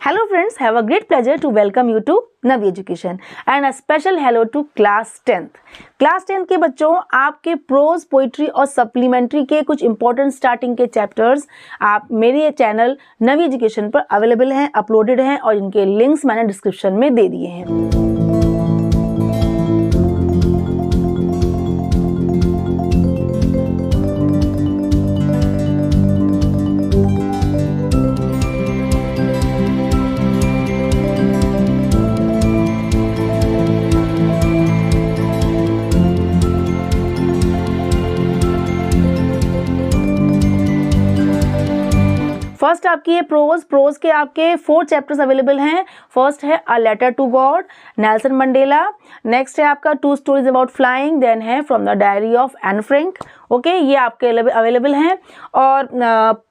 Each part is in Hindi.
Hello friends, have a great pleasure to welcome you to Navi Education and a special hello to class 10th. Class 10th के बच्चों, आपके प्रोज, पोइट्री और सप्लीमेंट्री के कुछ इंपॉर्टेंट स्टार्टिंग के चैप्टर्स आप मेरे ये चैनल नवी एजुकेशन पर अवेलेबल हैं, अपलोडेड हैं और इनके लिंक्स मैंने डिस्क्रिप्शन में दे दिए हैं। फर्स्ट आपकी ये प्रोज के आपके 4 चैप्टर्स अवेलेबल हैं। फर्स्ट है a letter to God, Nelson Mandela. Next है आपका 2 स्टोरीज अबाउट फ्लाइंग, देन है from the diary of Anne Frank. Okay, ये आपके अवेलेबल हैं। और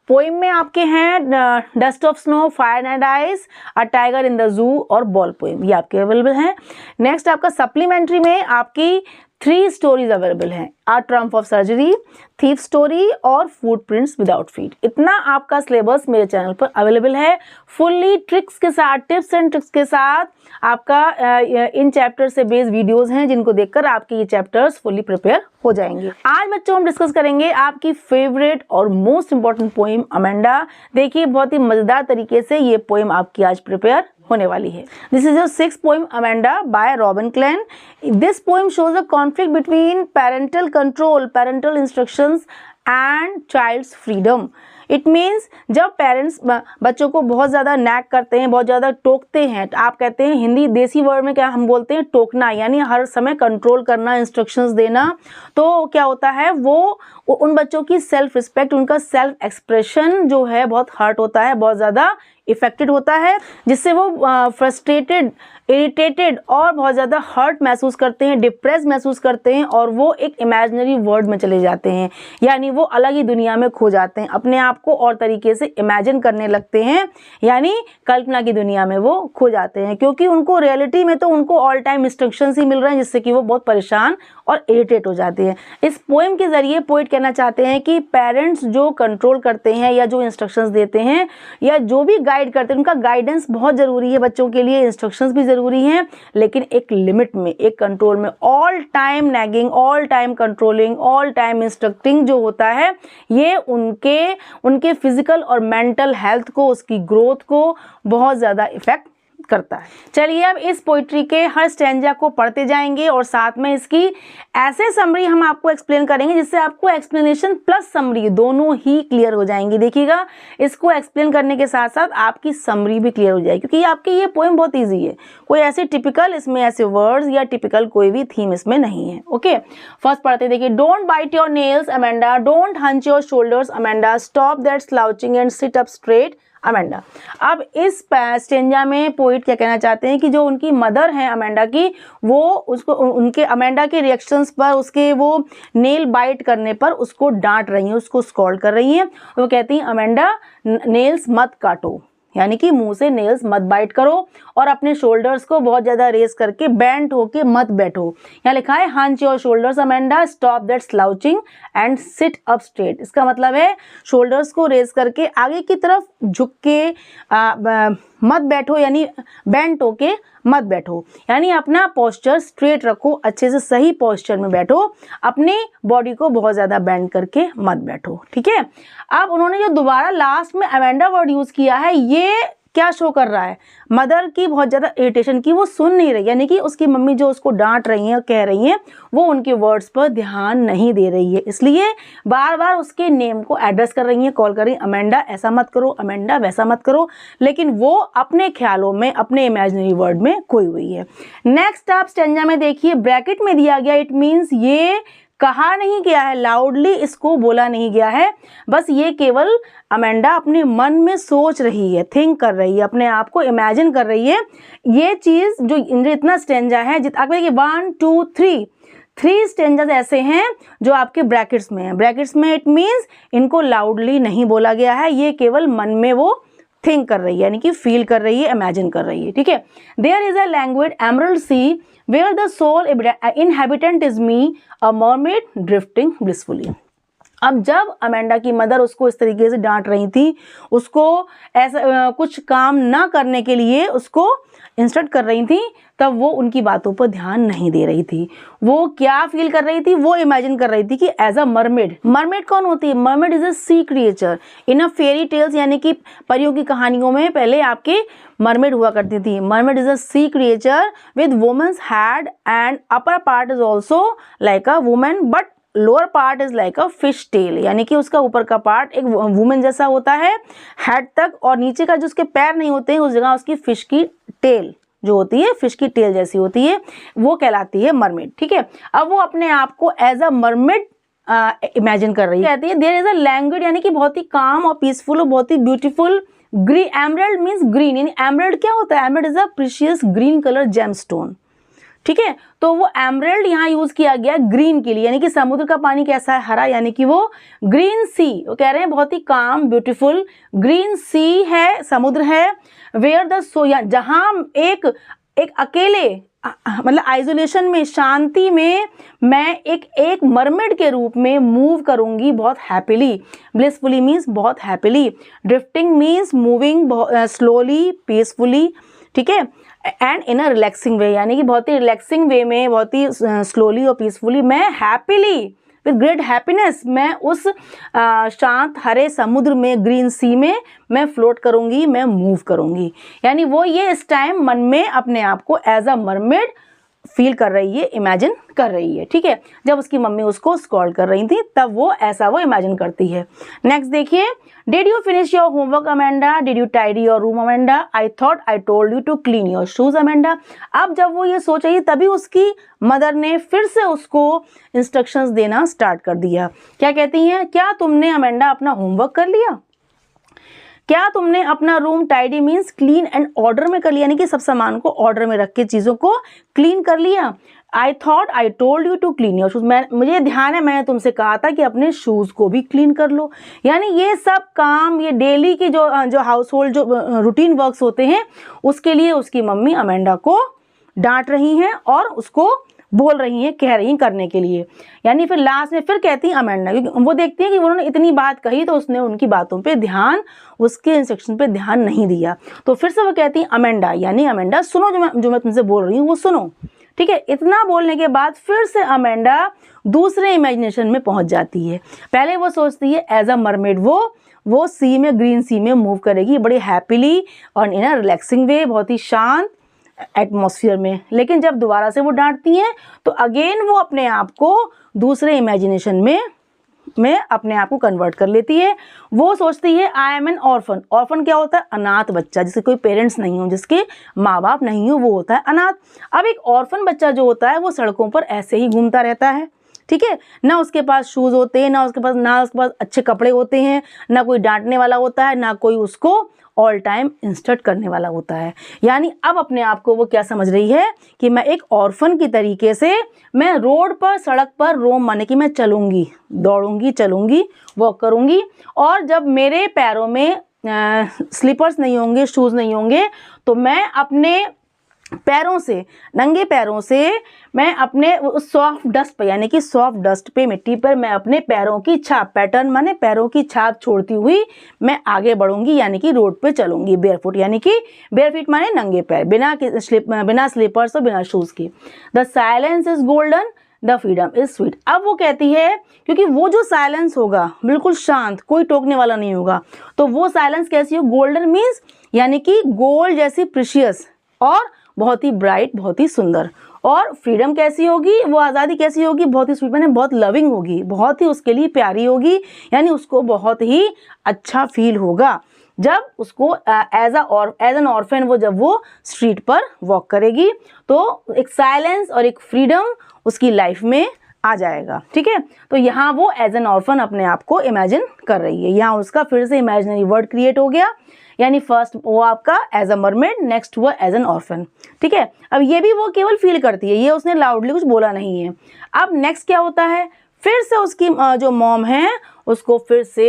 पोइम में आपके हैं dust of snow, fire and ice, a tiger in the zoo और बॉल पोइम, ये आपके अवेलेबल हैं। नेक्स्ट आपका सप्लीमेंट्री में आपकी 3 स्टोरीज अवेलेबल हैं, a triumph of surgery, thief story और फुटप्रिंट्स विदाउट फीट। इतना आपका सिलेबस मेरे चैनल पर अवेलेबल है, फुल्ली ट्रिक्स के साथ, टिप्स एंड ट्रिक्स के साथ। आपका इन चैप्टर से बेस्ड वीडियोस हैं जिनको देखकर आपके ये चैप्टर्स फुल्ली प्रिपेयर हो जाएंगे। आज बच्चों हम डिस्कस करेंगे आपकी फेवरेट और मोस्ट इंपॉर्टेंट पोइम अमेंडा। देखिए, बहुत ही मजेदार तरीके से ये पोइम आपकी आज प्रिपेयर होने वाली है। This is your 6th poem Amanda by Robin Klein. This poem shows a conflict between parental control, parental instructions and child's freedom. It means जब पेरेंट्स बच्चों को बहुत ज़्यादा नैग करते हैं, बहुत ज़्यादा टोकते हैं, तो आप कहते हैं हिंदी देसी वर्ड में क्या हम बोलते हैं, टोकना, यानी हर समय कंट्रोल करना, इंस्ट्रक्शंस देना। तो क्या होता है, वो उन बच्चों की सेल्फ रिस्पेक्ट, उनका सेल्फ एक्सप्रेशन जो है बहुत हर्ट होता है, बहुत ज़्यादा इफेक्टेड होता है, जिससे वो फ्रस्ट्रेटेड, इरिटेटेड और बहुत ज़्यादा हर्ट महसूस करते हैं, डिप्रेस महसूस करते हैं और वो एक इमेजिनरी वर्ल्ड में चले जाते हैं, यानी वो अलग ही दुनिया में खो जाते हैं, अपने आप को और तरीके से इमेजिन करने लगते हैं, यानी कल्पना की दुनिया में वो खो जाते हैं, क्योंकि उनको रियलिटी में तो उनको ऑल टाइम इंस्ट्रक्शंस ही मिल रहे हैं, जिससे कि वो बहुत परेशान और इरिटेट हो जाते हैं। इस पोएम के ज़रिए पोइट कहना चाहते हैं कि पेरेंट्स जो कंट्रोल करते हैं या जो इंस्ट्रक्शंस देते हैं या जो भी गाइड करते हैं, उनका गाइडेंस बहुत ज़रूरी है बच्चों के लिए, इंस्ट्रक्शंस भी ज़रूरी हैं, लेकिन एक लिमिट में, एक कंट्रोल में। All time nagging, all time controlling, all time instructing जो होता है, ये उनके फिजिकल और मेंटल हेल्थ को, उसकी ग्रोथ को बहुत ज़्यादा इफेक्ट करता है। चलिए अब इस पोइट्री के हर स्टैंजा को पढ़ते जाएंगे और साथ में इसकी ऐसे समरी हम आपको एक्सप्लेन करेंगे जिससे आपको एक्सप्लेनेशन प्लस समरी दोनों ही क्लियर हो जाएंगी। देखिएगा, इसको एक्सप्लेन करने के साथ साथ आपकी समरी भी क्लियर हो जाएगी, क्योंकि आपकी ये पोएम बहुत ईजी है, कोई ऐसे टिपिकल इसमें ऐसे वर्ड्स या टिपिकल कोई भी थीम इसमें नहीं है। ओके, फर्स्ट पढ़ते देखिए। Don't bite your nails Amanda, don't hunch your shoulders Amanda, stop that slouching and sit up straight Amanda. अब इस स्टेंजा में पोइट क्या कहना चाहते हैं कि जो उनकी मदर हैं अमेंडा की, वो उसको उनके अमेंडा के रिएक्शंस पर, उसके वो नेल बाइट करने पर उसको डांट रही हैं, उसको स्कॉल्ड कर रही हैं। वो कहती हैं अमेंडा नेल्स मत काटो, यानी कि मुंह से नेल्स मत बाइट करो और अपने शोल्डर्स को बहुत ज़्यादा रेस करके बेंट होके मत बैठो। यहाँ लिखा है hunch your shoulders Amanda, stop that slouching and sit up straight. इसका मतलब है शोल्डर्स को रेस करके आगे की तरफ झुक के मत बैठो, यानी बेंट होके मत बैठो, यानी अपना पोस्चर स्ट्रेट रखो, अच्छे से सही पोस्चर में बैठो, अपने बॉडी को बहुत ज़्यादा बेंड करके मत बैठो। ठीक है, अब उन्होंने जो दोबारा लास्ट में अमेंडा वर्ड यूज़ किया है, ये क्या शो कर रहा है, मदर की बहुत ज़्यादा इरिटेशन की, वो सुन नहीं रही, यानी कि उसकी मम्मी जो उसको डांट रही हैं, कह रही हैं, वो उनके वर्ड्स पर ध्यान नहीं दे रही है, इसलिए बार बार उसके नेम को एड्रेस कर रही हैं, कॉल कर रही हैं, अमेंडा ऐसा मत करो, अमेंडा वैसा मत करो, लेकिन वो अपने ख्यालों में, अपने इमेजिनरी वर्ल्ड में खोई हुई है। नेक्स्ट आप स्टेंजा में देखिए, ब्रैकेट में दिया गया, इट मीन्स ये कहा नहीं गया है, लाउडली इसको बोला नहीं गया है, बस ये केवल अमेंडा अपने मन में सोच रही है, थिंक कर रही है, अपने आप को इमेजिन कर रही है। ये चीज़ जो इतना स्टेंजा है, आपको 1 2 3 स्टेंजास ऐसे हैं जो आपके ब्रैकेट्स में हैं। ब्रैकेट्स में इट मीन्स इनको लाउडली नहीं बोला गया है, ये केवल मन में वो थिंक कर रही है, यानी कि फील कर रही है, इमेजिन कर रही है। ठीक है, there is a language emerald sea where the sole inhabitant is me, a mermaid drifting blissfully. अब जब अमेंडा की मदर उसको इस तरीके से डांट रही थी, उसको ऐसा कुछ काम ना करने के लिए उसको इंस्ट्रक्ट कर रही थी, तब वो उनकी बातों पर ध्यान नहीं दे रही थी। वो क्या फील कर रही थी, वो इमेजिन कर रही थी कि एज अ मरमेड। मरमेड कौन होती है? Mermaid is a sea creature in a fairy tales, यानी कि परियों की कहानियों में पहले आपके मरमेड हुआ करती थी। Mermaid is a sea creature with women's head and upper part is also like a women but lower part is like a fish tail, यानी कि उसका ऊपर का पार्ट एक वुमेन जैसा होता है हेड तक, और नीचे का जो उसके पैर नहीं होते हैं उस जगह उसकी फिश की टेल जो होती है, फिश की टेल जैसी होती है, वो कहलाती है मरमेड। ठीक है, अब वो अपने आप को एज अ मरमेड इमेजिन कर रही है। कहती है देयर इज अ लैंग्वेज, यानी कि बहुत ही काम और पीसफुल और बहुत ही beautiful green, emerald means green, यानी एमरल्ड क्या होता है? Emerald is a precious green colour gemstone. ठीक है, तो वो एमरल्ड यहाँ यूज किया गया ग्रीन के लिए, यानी कि समुद्र का पानी कैसा है? हरा, यानी कि वो ग्रीन सी, वो कह रहे हैं बहुत ही काम ब्यूटीफुल ग्रीन सी है, समुद्र है। वेयर द सो, जहाँ एक अकेले मतलब आइसोलेशन में, शांति में मैं एक मरमेड के रूप में मूव करूंगी बहुत हैप्पीली। ब्लिसफुली मीन्स बहुत happily, drifting means moving slowly peacefully. ठीक है, एंड इन अ रिलैक्सिंग वे, यानी कि बहुत ही रिलैक्सिंग वे में, बहुत ही स्लोली और पीसफुली मैं हैप्पीली विद ग्रेट हैप्पीनेस मैं उस शांत हरे समुद्र में, ग्रीन सी में मैं फ्लोट करूंगी, मैं मूव करूंगी। यानी वो ये इस टाइम मन में अपने आप को एज अ मरमेड फील कर रही है, इमेजिन कर रही है। ठीक है, जब उसकी मम्मी उसको स्कॉल्ड कर रही थी तब वो ऐसा वो इमेजिन करती है। नेक्स्ट देखिए, did you finish your homework Amanda, did you tidy your room Amanda, I thought I told you to clean your shoes Amanda. अब जब वो ये सोच रही तभी उसकी मदर ने फिर से उसको इंस्ट्रक्शंस देना स्टार्ट कर दिया। क्या कहती हैं? क्या तुमने अमेंडा अपना होमवर्क कर लिया? क्या तुमने अपना room tidy means clean and order में कर लिया, यानी कि सब सामान को ऑर्डर में रख के चीज़ों को क्लीन कर लिया? I thought I told you to clean your shoes, मुझे ध्यान है मैंने तुमसे कहा था कि अपने शूज़ को भी क्लीन कर लो। यानी ये सब काम, ये डेली की जो हाउस होल्ड जो रूटीन वर्क्स होते हैं उसके लिए उसकी मम्मी अमेंडा को डांट रही हैं और उसको बोल रही हैं, कह रही हैं करने के लिए। यानी फिर लास्ट में फिर कहती हैं अमेंडा, क्योंकि वो देखती हैं कि उन्होंने इतनी बात कही तो उसने उनकी बातों पे ध्यान, उसके इंस्ट्रक्शन पे ध्यान नहीं दिया, तो फिर से वो कहती हैं अमेंडा, यानी अमेंडा सुनो जो मैं तुमसे बोल रही हूँ वो सुनो। ठीक है, इतना बोलने के बाद फिर से अमेंडा दूसरे इमेजिनेशन में पहुंच जाती है। पहले वो सोचती है एज अ मरमेड वो सी में, ग्रीन सी में मूव करेगी बड़ी हैप्पीली और इन अ रिलैक्सिंग वे, बहुत ही शांत एटमॉस्फेयर में। लेकिन जब दोबारा से वो डांटती हैं तो अगेन वो अपने आप को दूसरे इमेजिनेशन में अपने आप को कन्वर्ट कर लेती है। वो सोचती है I am N orphan. Orphan क्या होता है? अनाथ बच्चा, जिसके कोई पेरेंट्स नहीं हो, जिसके माँ बाप नहीं हो, वो होता है अनाथ। अब एक ऑर्फन बच्चा जो होता है वो सड़कों पर ऐसे ही घूमता रहता है। ठीक है, ना उसके पास शूज़ होते हैं, ना उसके पास अच्छे कपड़े होते हैं, ना कोई डांटने वाला होता है, ना कोई उसको ऑल टाइम इंस्ट्रक्ट करने वाला होता है। यानी अब अपने आप को वो क्या समझ रही है कि मैं एक ऑर्फन की तरीके से मैं रोड पर, सड़क पर रोम माने कि मैं चलूँगी, दौड़ूंगी, चलूँगी, वॉक करूँगी, और जब मेरे पैरों में स्लीपर्स नहीं होंगे, शूज़ नहीं होंगे, तो मैं अपने पैरों से, नंगे पैरों से मैं अपने सॉफ्ट डस्ट पे, यानी कि सॉफ्ट डस्ट पे, मिट्टी पर मैं अपने पैरों की छाप, पैटर्न माने पैरों की छाप छोड़ती हुई मैं आगे बढ़ूंगी, यानी कि रोड पे चलूंगी बेयरफुट, यानी कि बेयरफीट माने नंगे पैर, बिना स्लीपर्स और बिना शूज के। The silence is golden, the freedom is sweet. अब वो कहती है क्योंकि वो जो साइलेंस होगा बिल्कुल शांत, कोई टोकने वाला नहीं होगा, तो वो साइलेंस कैसी हो? गोल्डन मीन्स यानी कि गोल्ड जैसी प्रीशियस और बहुत ही ब्राइट, बहुत ही सुंदर। और फ्रीडम कैसी होगी? वो आज़ादी कैसी होगी? बहुत ही स्वीट, मैंने बहुत लविंग होगी, बहुत ही उसके लिए प्यारी होगी, यानी उसको बहुत ही अच्छा फील होगा जब उसको एज एन ऑर्फन जब वो स्ट्रीट पर वॉक करेगी, तो एक साइलेंस और एक फ्रीडम उसकी लाइफ में आ जाएगा। ठीक है, तो यहाँ वो एज एन ऑर्फन अपने आप को इमेजिन कर रही है। यहाँ उसका फिर से इमेजिनरी वर्ड क्रिएट हो गया, यानी फर्स्ट वो आपका एज अ मरमेड, नेक्स्ट हुआ एज एन ऑर्फन। ठीक है, अब ये भी वो केवल फील करती है, ये उसने लाउडली कुछ बोला नहीं है। अब नेक्स्ट क्या होता है? फिर से उसकी जो मॉम है उसको फिर से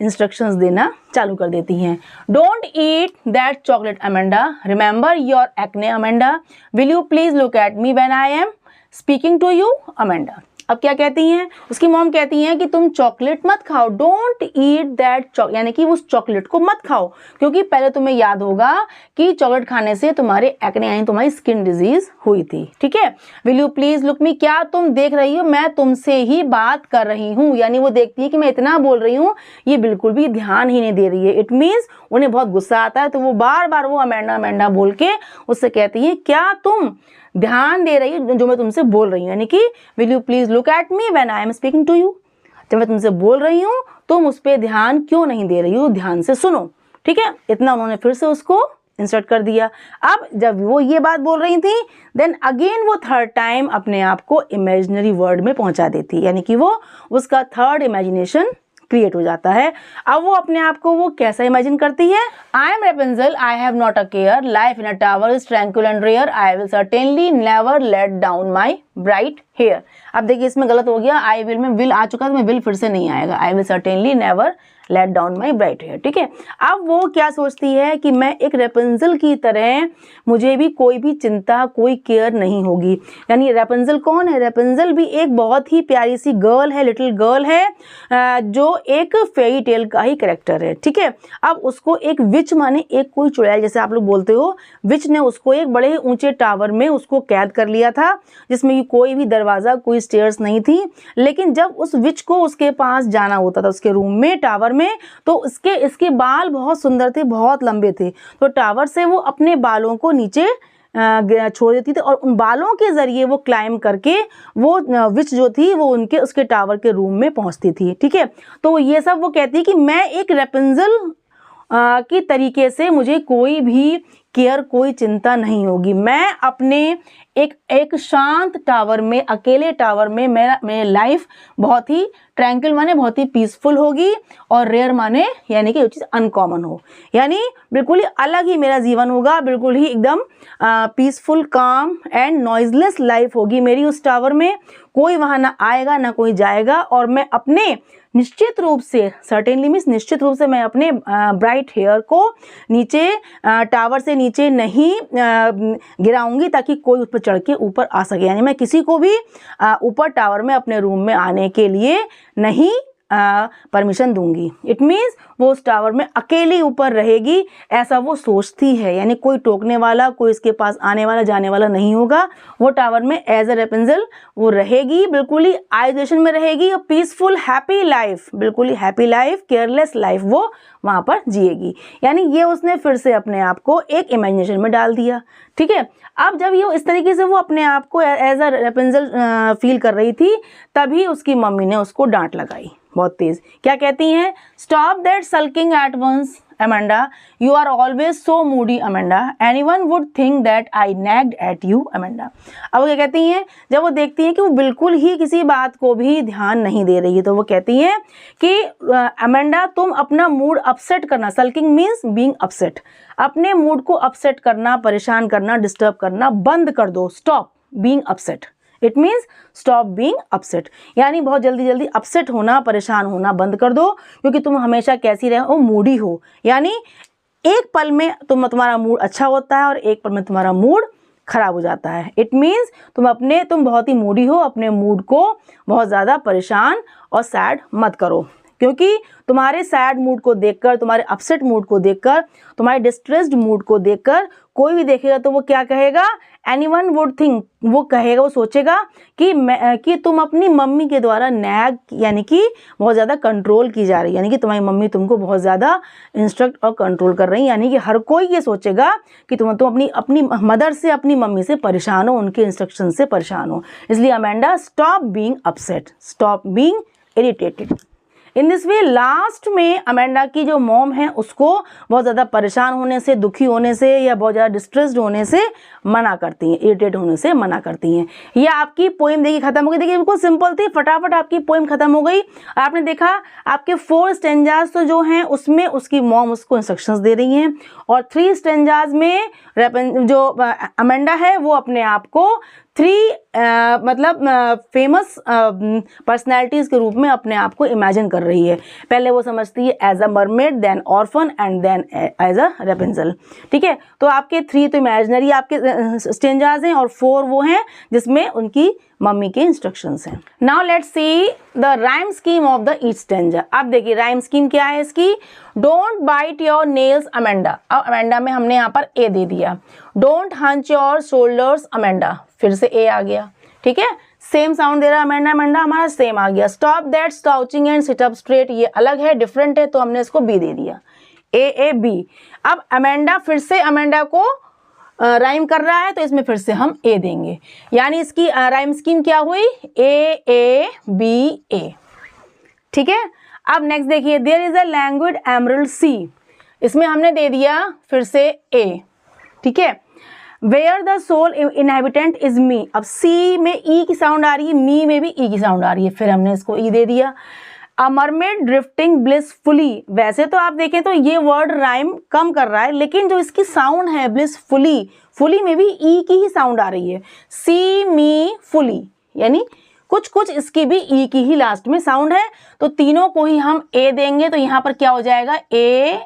इंस्ट्रक्शंस देना चालू कर देती हैं। Don't eat that chocolate Amanda, remember your acne Amanda, will you please look at me when I am speaking to you Amanda. अब क्या कहती हैं, उसकी मॉम कहती हैं कि तुम चॉकलेट मत खाओ, डोंट ईट दैट, यानी कि उस चॉकलेट को मत खाओ, क्योंकि पहले तुम्हें याद होगा कि चॉकलेट खाने से तुम्हारे एक्ने यानी तुम्हारी स्किन डिजीज हुई थी। ठीक है, विल यू प्लीज लुक मी, क्या तुम देख रही हो, मैं तुमसे ही बात कर रही हूँ। यानी वो देखती है कि मैं इतना बोल रही हूँ, ये बिल्कुल भी ध्यान ही नहीं दे रही है। इट मीन्स उन्हें बहुत गुस्सा आता है, तो वो बार बार वो अमेंडा अमेंडा बोल के उससे कहती है क्या तुम ध्यान दे रही है जो मैं तुमसे बोल रही हूँ, यानी कि will you please look at me when I am speaking to you, जब मैं तुमसे बोल रही हूँ तुम उस पर ध्यान क्यों नहीं दे रही हो, ध्यान से सुनो। ठीक है, इतना उन्होंने फिर से उसको इंस्ट्रक्ट कर दिया। अब जब वो ये बात बोल रही थी, देन अगेन वो थर्ड टाइम अपने आप को इमेजिनरी वर्ल्ड में पहुंचा देती, यानी कि वो उसका थर्ड इमेजिनेशन क्रिएट हो जाता है। अब वो अपने आप को वो कैसा इमेजिन करती है, I am Rapunzel, I have not a care, life in a tower is tranquil and rare, I will certainly never let down my bright hair. अब देखिए इसमें गलत हो गया, आई विल में विल आ चुका है, तो विल फिर से नहीं आएगा, I will certainly never let down my bright hair. ठीक है, अब वो क्या सोचती है कि मैं एक रेपेंजल की तरह, मुझे भी कोई भी चिंता कोई केयर नहीं होगी। यानी रेपेंजल कौन है, रेपेंजल भी एक बहुत ही प्यारी सी गर्ल है, लिटिल गर्ल है, जो एक फेरी टेल का ही कैरेक्टर है। ठीक है, अब उसको एक विच माने एक कोई चुड़ैल जैसे आप लोग बोलते हो, विच ने उसको एक बड़े ही ऊंचे टावर में उसको कैद कर लिया था, जिसमें कि कोई भी दरवाजा कोई स्टेयर्स नहीं थी। लेकिन जब उस विच को उसके पास जाना होता था उसके रूम में टावर में, तो इसके बाल बहुत सुंदर थे, बहुत लंबे थे, तो टावर से वो अपने बालों को नीचे छोड़ देती थी और उन बालों के जरिए वो क्लाइम करके वो विच जो थी वो उसके टावर के रूम में पहुंचती थी। ठीक है, तो ये सब वो कहती है कि मैं एक रेपेंजल की तरीके से मुझे कोई भी केयर कोई चिंता नहीं होगी, मैं अपने एक शांत टावर में, अकेले टावर में मेरी लाइफ बहुत ही ट्रैंक्विल माने बहुत ही पीसफुल होगी, और रेयर माने यानी कि वो चीज़ अनकॉमन हो, यानी बिल्कुल ही अलग ही मेरा जीवन होगा, बिल्कुल ही एकदम पीसफुल काम एंड नॉइजलेस लाइफ होगी मेरी उस टावर में, कोई वहाँ ना आएगा ना कोई जाएगा, और मैं अपने निश्चित रूप से, सर्टेनली मीन्स निश्चित रूप से, मैं अपने ब्राइट हेयर को नीचे टावर से नीचे नहीं गिराऊंगी ताकि कोई उस पर चढ़ के ऊपर आ सके। यानी मैं किसी को भी ऊपर टावर में अपने रूम में आने के लिए नहीं परमिशन दूंगी। इट मीन्स वो उस टावर में अकेली ऊपर रहेगी, ऐसा वो सोचती है, यानी कोई टोकने वाला, कोई इसके पास आने वाला जाने वाला नहीं होगा। वो टावर में एज अ रेपेंजल वो रहेगी, बिल्कुल ही आइसोलेशन में रहेगी, और पीसफुल हैप्पी लाइफ, बिल्कुल ही हैप्पी लाइफ, केयरलेस लाइफ वो वहाँ पर जिएगी। यानी ये उसने फिर से अपने आप को एक इमेजिनेशन में डाल दिया। ठीक है, अब जब ये इस तरीके से वो अपने आप को एज अ रेपेंजल फील कर रही थी, तभी उसकी मम्मी ने उसको डांट लगाई बहुत तेज। क्या कहती हैं, stop that sulking at once Amanda, you are always so moody Amanda, anyone would think that I nagged at you Amanda. अब वो क्या कहती हैं, जब वो देखती हैं कि वो बिल्कुल ही किसी बात को भी ध्यान नहीं दे रही है, तो वो कहती हैं कि अमेंडा तुम अपना मूड अपसेट करना, सल्किंग मीन्स बीइंग अपसेट, अपने मूड को अपसेट करना, परेशान करना, डिस्टर्ब करना बंद कर दो, stop being upset. It means stop being upset, यानी बहुत जल्दी जल्दी अपसेट होना, परेशान होना बंद कर दो, क्योंकि तुम हमेशा कैसी रहे हो, मूडी हो। यानी एक पल में तुम्हारा मूड अच्छा होता है और एक पल में तुम्हारा मूड खराब हो जाता है। इट मीन्स तुम बहुत ही मूडी हो, अपने मूड को बहुत ज़्यादा परेशान और सैड मत करो, क्योंकि तुम्हारे सैड मूड को देखकर, तुम्हारे अपसेट मूड को देखकर, तुम्हारे डिस्ट्रेस्ड मूड को देखकर कोई भी देखेगा तो वो क्या कहेगा, एनीवन वुड थिंक, वो कहेगा, वो सोचेगा कि तुम अपनी मम्मी के द्वारा नैग यानी कि बहुत ज़्यादा कंट्रोल की जा रही है, यानी कि तुम्हारी मम्मी तुमको बहुत ज़्यादा इंस्ट्रक्ट और कंट्रोल कर रही है। यानी कि हर कोई ये सोचेगा कि तुम अपनी मदर से, अपनी मम्मी से परेशान हो, उनके इंस्ट्रक्शन से परेशान हो। इसलिए Amanda stop being upset, stop being irritated. In this way last में अमेंडा की जो मॉम है उसको बहुत ज़्यादा परेशान होने से, दुखी होने से या बहुत ज़्यादा डिस्ट्रेस्ड होने से मना करती हैं, इरिटेट होने से मना करती हैं। ये आपकी पोइम देखिए खत्म हो गई। देखिए बिल्कुल सिंपल थी, फटाफट आपकी पोइम खत्म हो गई। आपने देखा आपके 4 स्टेंजाज तो जो हैं उसमें उसकी मॉम उसको इंस्ट्रक्शंस दे रही हैं, और 3 स्टेंजाज में जो अमेंडा है वो अपने आप को थ्री मतलब फेमस पर्सनैलिटीज के रूप में अपने आप को इमेजिन कर रही है। पहले वो समझती है as a mermaid, then orphan and then as a Rapunzel. ठीक है, तो आपके 3 तो इमेजिनरी आपके स्टेंजाज हैं और 4 वो हैं जिसमें उनकी मम्मी के इंस्ट्रक्शंस हैं। Now let's see the rhyme scheme of the each stanza. अब देखिए राइम स्कीम क्या है इसकी। Don't bite your nails Amanda. अब अमेंडा में हमने यहाँ पर ए दे दिया। Don't hunch your shoulders Amanda, फिर से ए आ गया। ठीक है, सेम साउंड दे रहा है अमेंडा, अमेंडा हमारा सेम आ गया। Stop that slouching and sit up straight, ये अलग है, डिफरेंट है, तो हमने इसको बी दे दिया, ए बी। अब अमेंडा फिर से अमेंडा को राइम कर रहा है तो इसमें फिर से हम ए देंगे, यानी इसकी राइम स्कीम क्या हुई, ए बी ए। ठीक है, अब नेक्स्ट देखिए, there is a language emerald sea, इसमें हमने दे दिया फिर से ए। ठीक है, where the sole inhabitant is me, अब सी में ई की साउंड आ रही है, मी में भी ई की साउंड आ रही है, फिर हमने इसको ई दे दिया। अ मरमेड ड्रिफ्टिंग ब्लिसफुली, वैसे तो आप देखें तो ये वर्ड राइम कम कर रहा है, लेकिन जो इसकी साउंड है ब्लिसफुली, फुली में भी ई की ही साउंड आ रही है। सी मी फुली, यानी कुछ कुछ इसकी भी ई की ही लास्ट में साउंड है, तो तीनों को ही हम ए देंगे, तो यहाँ पर क्या हो जाएगा, ए,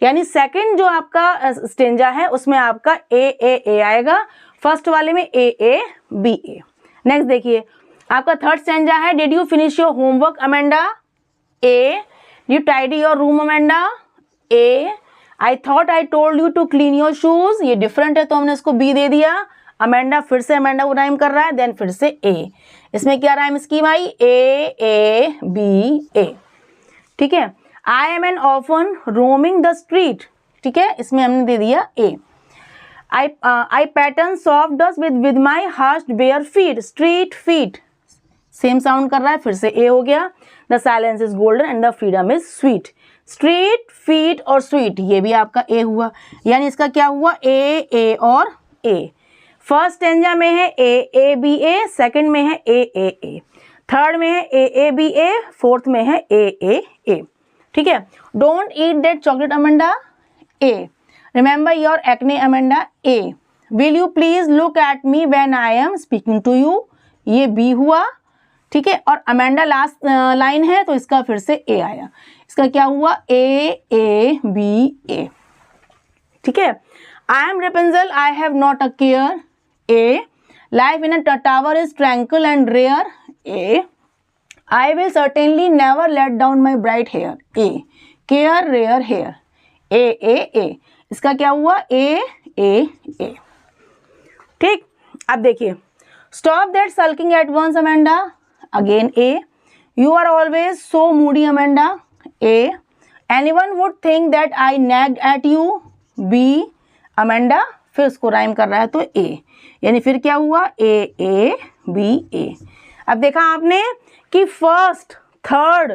यानी सेकंड जो आपका स्टेंजा है उसमें आपका ए आएगा, फर्स्ट वाले में ए बी ए। नेक्स्ट देखिए, आपका थर्ड स्टेंजा है, did you finish your homework Amanda, A. You tidy your room Amanda, A. I thought I told you to clean your shoes, ये डिफरेंट है तो हमने इसको बी दे दिया। अमेंडा फिर से अमेंडा को राइम कर रहा है, देन फिर से ए। इसमें क्या राइम स्कीम आई, ए बी ए। ठीक है, I am an often roaming the street, ठीक है, इसमें हमने दे दिया A. I pattern soft dust with my hushed bare feet, street feet same sound कर रहा है, फिर से ए हो गया। The silence is golden and the freedom is sweet, street feet और स्वीट ये भी आपका ए हुआ, यानी इसका क्या हुआ, ए और ए। फर्स्ट स्टेंजा में है ए बी ए, सेकंड में है ए, थर्ड में है ए बी ए, फोर्थ में है ए। ठीक है, don't eat that chocolate Amanda, A. Remember your acne Amanda, A. Will you please look at me when I am speaking to you, ये बी हुआ। ठीक है, और अमेंडा लास्ट लाइन है तो इसका फिर से ए आया, इसका क्या हुआ, ए बी ए। ठीक है, I am Rapunzel I have not a care, A. Life in a tower is tranquil and rare, A. I will certainly never let down my bright hair, A. Care rare hair, A. इसका क्या हुआ, ए। ठीक, अब देखिए, stop that sulking at once Amanda, again A. You are always so moody Amanda, A. Anyone would think that I nagged at you, B. Amanda फिर उसको राइम कर रहा है तो ए, यानी फिर क्या हुआ, ए बी ए। अब देखा आपने कि फर्स्ट, थर्ड,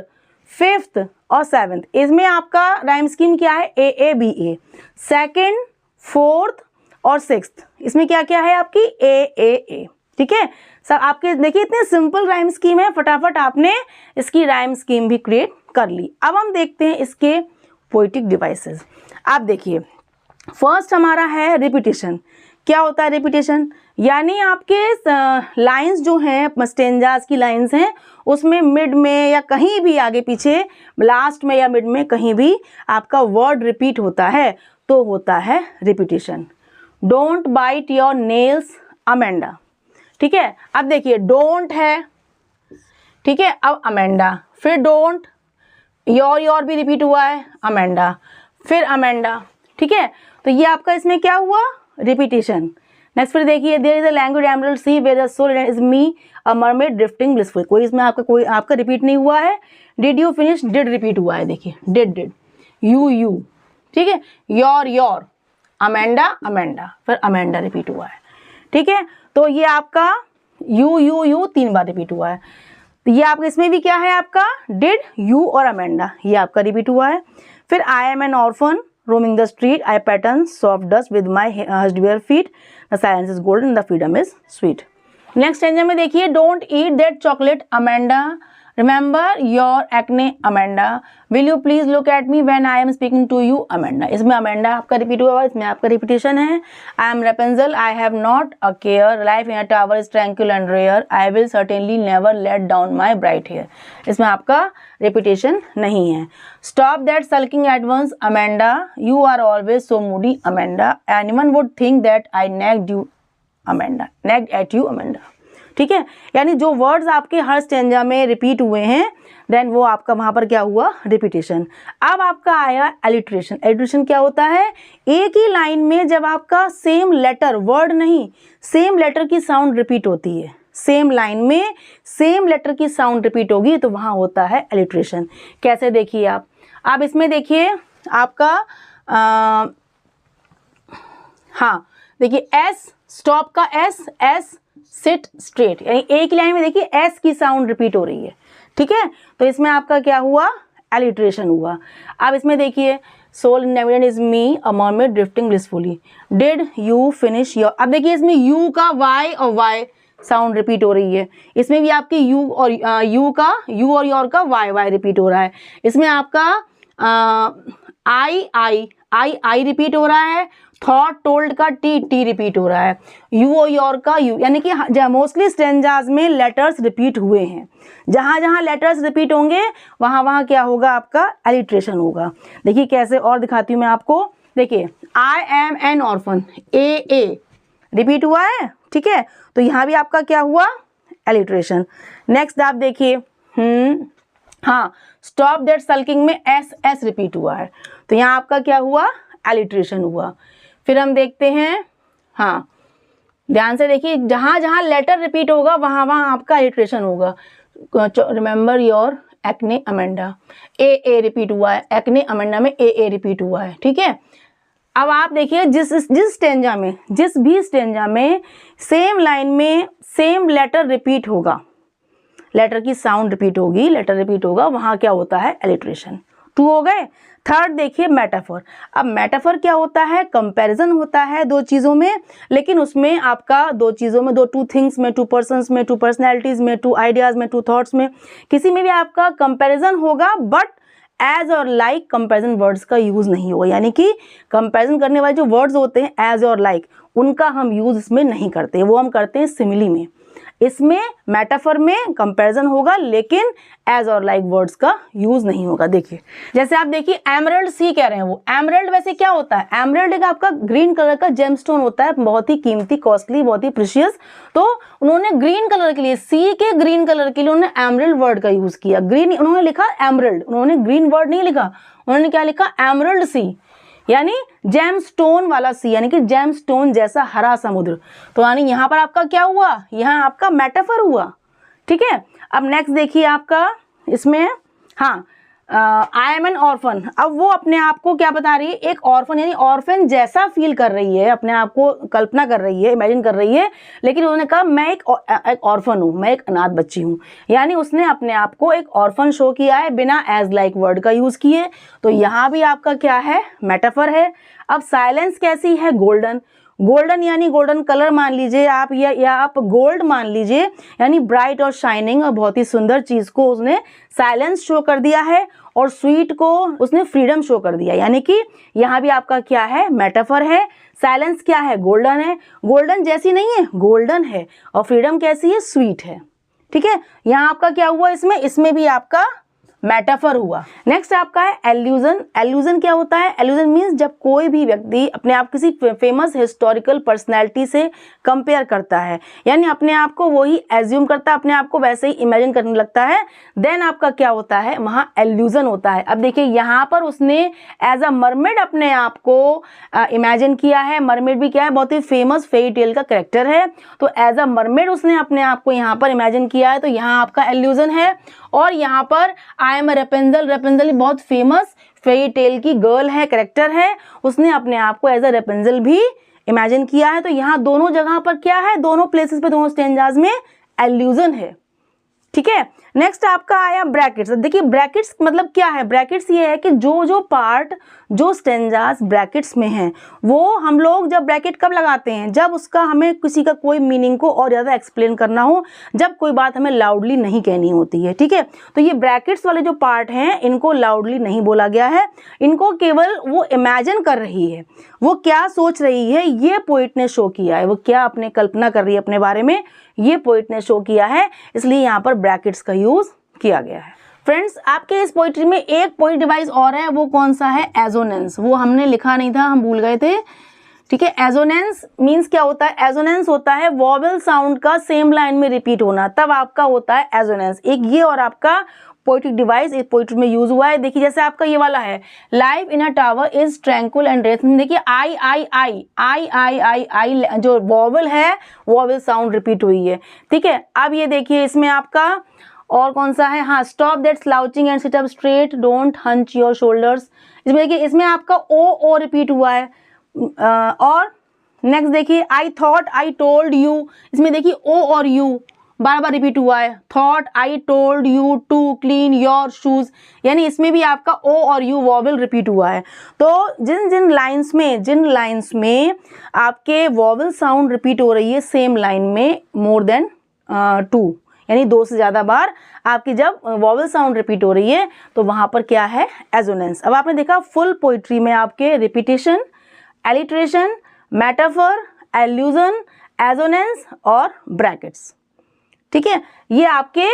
फिफ्थ और सेवेंथ, इसमें आपका राइम स्कीम क्या है, A B A. Second, fourth और सिक्स्थ, इसमें क्या क्या है आपकी, ए। ठीक है, सब आपके देखिए इतने सिंपल राइम स्कीम है, फटाफट आपने इसकी राइम स्कीम भी क्रिएट कर ली। अब हम देखते हैं इसके पोएटिक डिवाइसेस। आप देखिए, फर्स्ट हमारा है रिपीटेशन। क्या होता है रिपीटेशन, यानी आपके लाइंस जो हैं, स्टेंजास की लाइंस हैं, उसमें मिड में या कहीं भी आगे पीछे, लास्ट में या मिड में कहीं भी आपका वर्ड रिपीट होता है तो होता है repetition. Don't bite your nails Amanda, ठीक है। अब देखिए, डोंट है, ठीक है, अब अमेंडा, फिर डोंट, योर भी रिपीट हुआ है, अमेंडा, फिर अमेंडा, ठीक है। तो ये आपका इसमें क्या हुआ, रिपीटेशन। नेक्स्ट फिर देखिए, there is a language emerald sea where the sole is me a mermaid drifting blissful, कोई आपका रिपीट नहीं हुआ है। Did you finish, did repeat हुआ है, देखिए डिड, यू, ठीक है, योर, अमेंडा, फिर अमेंडा रिपीट हुआ है, ठीक है। तो ये आपका यू 3 बार रिपीट हुआ है। तो ये आपका इसमें भी क्या है, आपका डिड, यू और अमेंडा, ये आपका रिपीट हुआ है। फिर आई am N orphan roaming the street, I pattern soft dust with my hushed bare feet, the silence is golden, the freedom is sweet. Next stanza में देखिए, don't eat that chocolate Amanda, remember your acne Amanda, will you please look at me when I am speaking to you Amanda. इसमें अमेंडा आपका रिपीट हुआ, इसमें आपका रिपीटेशन है। I am Rapunzel, I have not a care, life in a tower is tranquil and rare, I will certainly never let down my bright hair. इसमें आपका रिपीटेशन नहीं है। Stop that sulking at once Amanda, you are always so moody Amanda, anyone would think that I nagged you Amanda, nagged at you Amanda. ठीक है, यानी जो वर्ड्स आपके हर स्टेंजा में रिपीट हुए हैं देन वो आपका वहां पर क्या हुआ, रिपीटेशन। अब आपका आया एलिट्रेशन। एलिट्रेशन क्या होता है, एक ही लाइन में जब आपका सेम लेटर, वर्ड नहीं, सेम लेटर की साउंड रिपीट होती है, सेम लाइन में सेम लेटर की साउंड रिपीट होगी तो वहां होता है एलिट्रेशन। कैसे देखिए आप इसमें देखिए आपका हाँ देखिए एस, स्टॉप का एस, एस सिट स्ट्रेट, यानी एक ही लाइन में देखिए एस की साउंड रिपीट हो रही है। ठीक है, तो इसमें आपका क्या हुआ, एलिट्रेशन हुआ। अब इसमें देखिए sole navigate is me a mermaid drifting blissfully, did you finish your, अब देखिए इसमें यू का वाई और वाई साउंड रिपीट हो रही है, इसमें भी आपकी यू और यू और योर का वाई रिपीट हो रहा है। इसमें आपका आई रिपीट हो रहा है, थॉट टोल्ड का टी रिपीट हो रहा है, यू और योर का यू, यानी कि मोस्टली स्टेंजाज में लेटर्स रिपीट हुए हैं। जहां जहां लेटर्स रिपीट होंगे वहां वहां क्या होगा, आपका एलिट्रेशन होगा। देखिए कैसे और दिखाती हूँ मैं आपको। देखिए आई am N orphan, A repeat हुआ है। ठीक है, तो यहाँ भी आपका क्या हुआ, एलिट्रेशन। नेक्स्ट आप देखिए हाँ, स्टॉप दैट सल्किंग में एस रिपीट हुआ है तो यहाँ आपका क्या हुआ, एलिट्रेशन हुआ। फिर हम देखते हैं, हाँ ध्यान से देखिए, जहां जहां लेटर रिपीट होगा वहां वहां आपका एलिट्रेशन होगा। Remember your acne Amanda, A repeat हुआ है, एक्ने अमेंडा में ए रिपीट हुआ है। ठीक है, अब आप देखिए जिस स्टेंजा में, जिस भी स्टेंजा में सेम लाइन में सेम लेटर रिपीट होगा, लेटर की साउंड रिपीट होगी, लेटर रिपीट होगा, वहां क्या होता है, एलिट्रेशन। 2 हो गए। थर्ड देखिए मेटाफर। अब मेटाफर क्या होता है, कंपैरिजन होता है दो चीज़ों में, लेकिन उसमें आपका दो चीज़ों में, टू थिंग्स में, 2 पर्सन्स में, 2 पर्सनैलिटीज़ में, 2 आइडियाज़ में, 2 थॉट्स में, किसी में भी आपका कंपैरिजन होगा बट एज और लाइक कंपैरिजन वर्ड्स का यूज़ नहीं होगा। यानी कि कंपैरिजन करने वाले जो वर्ड्स होते हैं एज और लाइक, उनका हम यूज़ इसमें नहीं करते, वो हम करते हैं सिमिली में। इसमें मेटाफर में कंपैरिजन होगा लेकिन एज और लाइक वर्ड्स का यूज नहीं होगा। देखिए जैसे आप देखिए एमरल्ड सी कह रहे हैं, वो एमरल्ड वैसे क्या होता है, एमरल्ड एक आपका ग्रीन कलर का जेमस्टोन होता है, बहुत ही कीमती, कॉस्टली, बहुत ही प्रीशियस। तो उन्होंने ग्रीन कलर के लिए, सी के ग्रीन कलर के लिए उन्होंने एमरल्ड वर्ड का यूज किया। ग्रीन उन्होंने लिखा एमरल्ड, उन्होंने ग्रीन वर्ड नहीं लिखा, उन्होंने क्या लिखा, एमरल्ड सी, यानी जेमस्टोन वाला सी, यानी कि जेमस्टोन जैसा हरा समुद्र। तो यानी यहाँ पर आपका क्या हुआ, यहाँ आपका मेटाफर हुआ। ठीक है, अब नेक्स्ट देखिए आपका इसमें, हाँ आई एम एन ऑर्फन। अब वो अपने आप को क्या बता रही है, एक ऑर्फन, यानी ऑर्फन जैसा फील कर रही है, अपने आप को कल्पना कर रही है, इमेजिन कर रही है, लेकिन उन्होंने कहा मैं एक ऑर्फन हूँ, मैं एक अनाथ बच्ची हूँ। यानी उसने अपने आप को एक ऑर्फन शो किया है बिना एज लाइक वर्ड का यूज किए। तो यहाँ भी आपका क्या है, मेटाफर है। अब साइलेंस कैसी है, गोल्डन। गोल्डन यानी गोल्डन कलर मान लीजिए आप, या आप गोल्ड मान लीजिए, यानी ब्राइट और शाइनिंग और बहुत ही सुंदर चीज को उसने साइलेंस शो कर दिया है, और स्वीट को उसने फ्रीडम शो कर दिया। यानी कि यहाँ भी आपका क्या है, मेटाफर है। साइलेंस क्या है, गोल्डन है, गोल्डन जैसी नहीं है, गोल्डन है, और फ्रीडम कैसी है, स्वीट है। ठीक है, यहाँ आपका क्या हुआ, इसमें भी आपका मेटाफर हुआ। नेक्स्ट आपका है एल्यूजन। एल्यूजन क्या होता है, एल्यूजन मीन्स जब कोई भी व्यक्ति अपने आप किसी फेमस हिस्टोरिकल पर्सनैलिटी से कंपेयर करता है, यानी अपने आप को वही एज्यूम करता है, अपने आप को वैसे ही इमेजिन करने लगता है, देन आपका क्या होता है, वहाँ एल्यूजन होता है। अब देखिए यहाँ पर उसने एज अ मरमेड अपने आप को इमेजिन किया है। मरमेड भी क्या है, बहुत ही फेमस फेरी टेल का कैरेक्टर है, तो एज अ मरमेड उसने अपने आप को यहाँ पर इमेजिन किया है, तो यहाँ आपका एल्यूजन है। और यहाँ पर आई एम रेपेंजल, रेपेंजल बहुत फेमस फेरी टेल की गर्ल है, कैरेक्टर है, उसने अपने आप को एज अ रेपेंजल भी इमेजिन किया है। तो यहाँ दोनों जगह पर क्या है, दोनों प्लेसेस पे, दोनों स्टेंजाज में एल्यूजन है। ठीक है। नेक्स्ट आपका आया ब्रैकेट्स। देखिए ब्रैकेट्स मतलब क्या है, ब्रैकेट्स ये है कि जो पार्ट जो स्टेंजास ब्रैकेट्स में हैं वो हम लोग जब ब्रैकेट कब लगाते हैं, जब उसका हमें किसी का कोई मीनिंग को और ज़्यादा एक्सप्लेन करना हो, जब कोई बात हमें लाउडली नहीं कहनी होती है, ठीक है। तो ये ब्रैकेट्स वाले जो पार्ट हैं इनको लाउडली नहीं बोला गया है, इनको केवल वो इमेजिन कर रही है, वो क्या सोच रही है ये पोइट ने शो किया है, वो क्या अपने कल्पना कर रही है अपने बारे में ये पोइट ने शो किया है, इसलिए यहाँ पर ब्रैकेट्स का यूज किया गया है। फ्रेंड्स आपके इस पोइट्री में एक पोइट डिवाइस और है, वो कौन सा है, एजोनेंस। वो हमने लिखा नहीं था, हम भूल गए थे, ठीक है। एजोनेंस मीन्स क्या होता है, एजोनेंस होता है वॉवेल साउंड का सेम लाइन में रिपीट होना, तब आपका होता है एजोनेंस। एक ये और आपका पोइट्रिक डिवाइस एक पोइट्री में यूज हुआ है। देखिए जैसे आपका ये वाला है, life in a tower is tranquil and rest. देखिए आई आई आई आई आई आई आई जो वॉवेल है वॉवेल साउंड रिपीट हुई है, ठीक है। अब ये देखिए इसमें आपका और कौन सा है, हाँ, stop that slouching and sit up straight, don't hunch your shoulders. इसमें देखिए इसमें आपका ओ रिपीट हुआ है। और नेक्स्ट देखिए आई थॉट आई टोल्ड यू, इसमें देखिए ओ और यू बार बार रिपीट हुआ है। Thought I told you to clean your shoes, यानी इसमें भी आपका ओ और यू वॉवेल रिपीट हुआ है। तो जिन लाइन्स में आपके वॉवेल साउंड रिपीट हो रही है सेम लाइन में मोर देन 2, यानी 2 से ज़्यादा बार आपकी जब वॉवेल साउंड रिपीट हो रही है तो वहाँ पर क्या है, एजोनेंस। अब आपने देखा फुल पोइट्री में आपके repetition, alliteration, metaphor, allusion, assonance और ब्रैकेट्स, ठीक है। ये आपके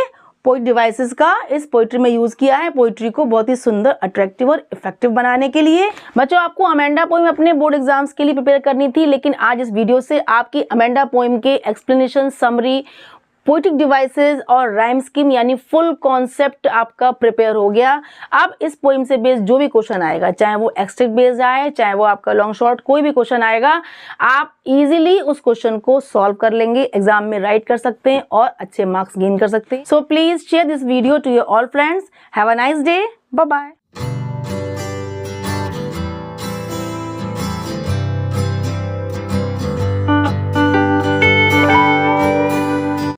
पोइट डिवाइसेस का इस पोइट्री में यूज किया है पोइट्री को बहुत ही सुंदर, अट्रैक्टिव और इफेक्टिव बनाने के लिए। बच्चों आपको अमेंडा पोइम अपने बोर्ड एग्जाम्स के लिए प्रिपेयर करनी थी, लेकिन आज इस वीडियो से आपकी अमेंडा पोइम के एक्सप्लेनेशन, समरी, पोइटिक डिवाइसेस और राइम स्कीम यानी फुल कॉन्सेप्ट आपका प्रिपेयर हो गया। अब इस पोइम से बेस्ड जो भी क्वेश्चन आएगा, चाहे वो एक्सट्रैक्ट बेस्ड आए, चाहे वो आपका लॉन्ग शॉर्ट, कोई भी क्वेश्चन आएगा आप इजीली उस क्वेश्चन को सॉल्व कर लेंगे, एग्जाम में राइट कर सकते हैं और अच्छे मार्क्स गेन कर सकते हैं। So please share this video to your all friends. Have a nice day, bye bye.